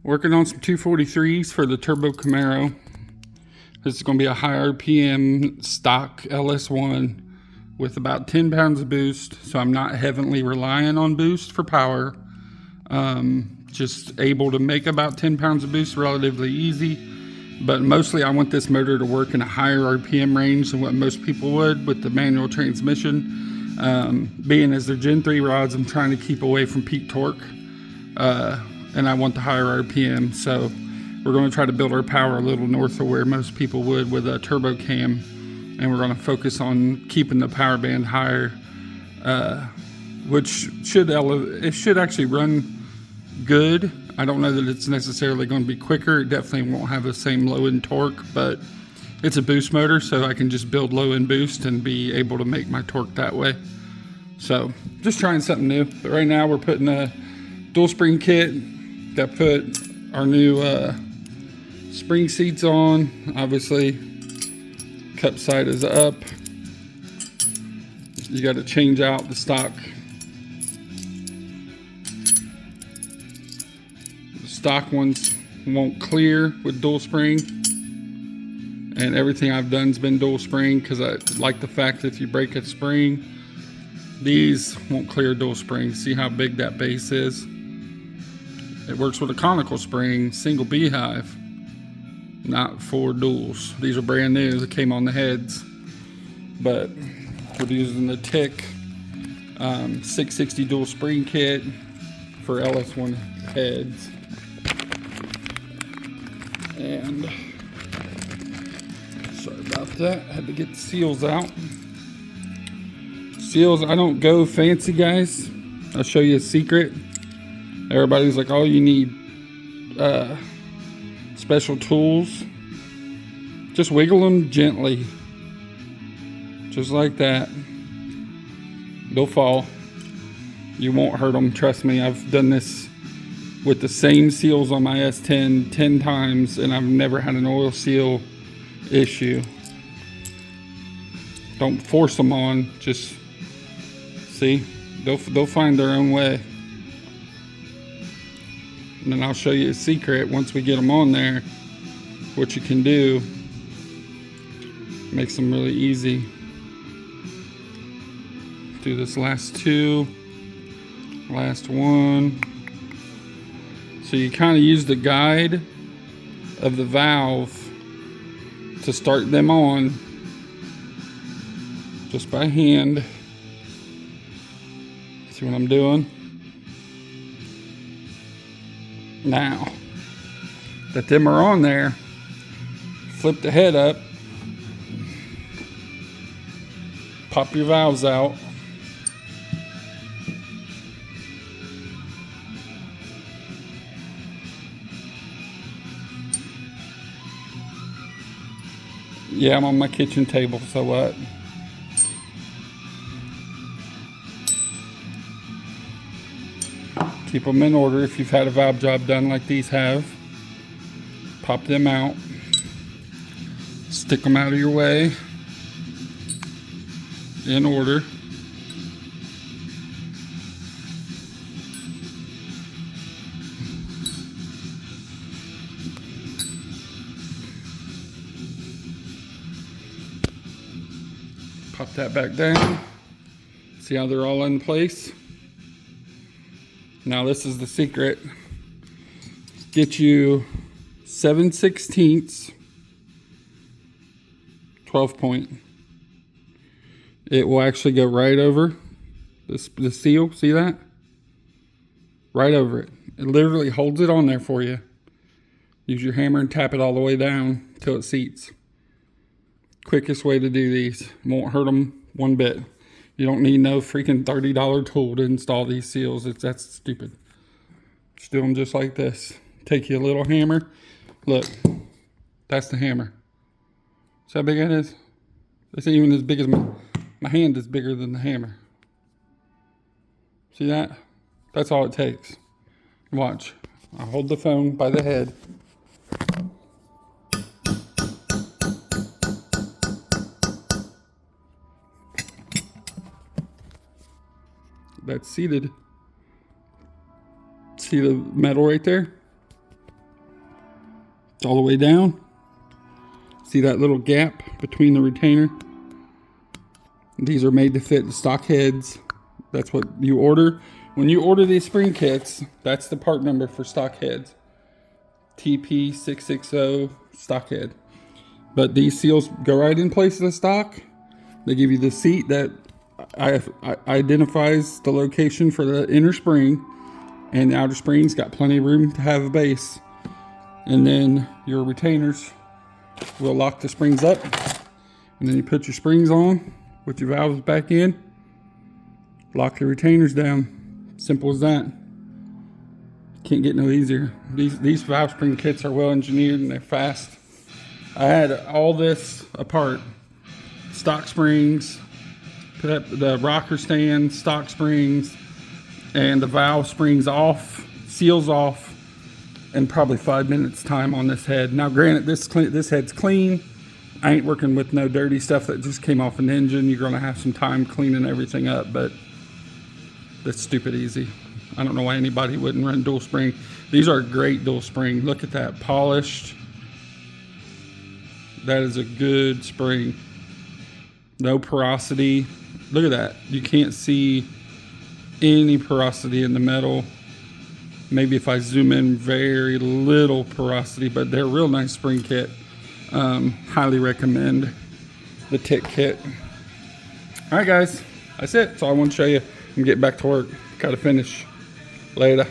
Working on some 243s for the Turbo Camaro. This is going to be a high RPM stock LS1 with about 10 pounds of boost, so I'm not heavily relying on boost for power. Just able to make about 10 pounds of boost relatively easy, but mostly I want this motor to work in a higher RPM range than what most people would with the manual transmission. Being as they're Gen 3 rods, I'm trying to keep away from peak torque, and I want the higher RPM, so we're going to try to build our power a little north of where most people would with a turbo cam, and we're going to focus on keeping the power band higher, which should actually run good. I don't know that it's necessarily going to be quicker. It definitely won't have the same low end torque, but it's a boost motor, so I can just build low end boost and be able to make my torque that way. So just trying something new. But right now we're putting a dual spring kit. Got put our new spring seats on. Obviously cup side is up. You got to change out the stock ones won't clear with dual spring, and everything I've done's been dual spring because I like the fact that if you break a spring, these won't clear dual spring. See how big that base is? It works with a conical spring, single beehive, not for duals. These are brand new, they came on the heads, but we're using the Tick 660 dual spring kit for LS1 heads. And sorry about that, I had to get the seals out. Seals, I don't go fancy, guys. I'll show you a secret. Everybody's like, oh, you need special tools. Just wiggle them gently, just like that. They'll fall. You won't hurt them, trust me. I've done this with the same seals on my S10 10 times, and I've never had an oil seal issue. Don't force them on, just see, they'll find their own way. And then I'll show you a secret once we get them on there, what you can do. Makes them really easy. Do this last two, last one. So you kind of use the guide of the valve to start them on just by hand. See what I'm doing? Now that them are on there, flip the head up, pop your valves out. Yeah, I'm on my kitchen table, so what? Keep them in order if you've had a valve job done like these have. Pop them out. Stick them out of your way. In order. Pop that back down. See how they're all in place? Now this is the secret. Get you 7/16 12 point. It will actually go right over the seal. See that? Right over it. It literally holds it on there for you. Use your hammer and tap it all the way down till it seats. Quickest way to do these. Won't hurt them one bit. You don't need no freaking $30 tool to install these seals. That's stupid. Just do them just like this. Take you a little hammer. Look, that's the hammer. See how big that is? It's even as big as my hand is bigger than the hammer. See that? That's all it takes. Watch. I'll hold the phone by the head. That's seated. See the metal right there? It's all the way down. See that little gap between the retainer? These are made to fit the stock heads. That's what you order. When you order these spring kits, that's the part number for stock heads. TP660 stock head. But these seals go right in place of the stock. They give you the seat that identifies the location for the inner spring. And the outer spring's got plenty of room to have a base. And then your retainers will lock the springs up. And then you put your springs on with your valves back in. Lock your retainers down. Simple as that. Can't get no easier. These valve spring kits are well engineered and they're fast. I had all this apart. Stock springs, the rocker stand, stock springs, and the valve springs off, seals off, and probably 5 minutes time on this head. Now granted, this head's clean. I ain't working with no dirty stuff that just came off an engine. You're gonna have some time cleaning everything up, but that's stupid easy. I don't know why anybody wouldn't run dual spring. These are great dual spring. Look at that, polished. That is a good spring. No porosity. Look at that. You can't see any porosity in the metal. Maybe if I zoom in, very little porosity, but they're a real nice spring kit. Highly recommend the Tick kit. All right, guys, that's it. That's all I want to show you. I'm getting back to work. Gotta finish. Later.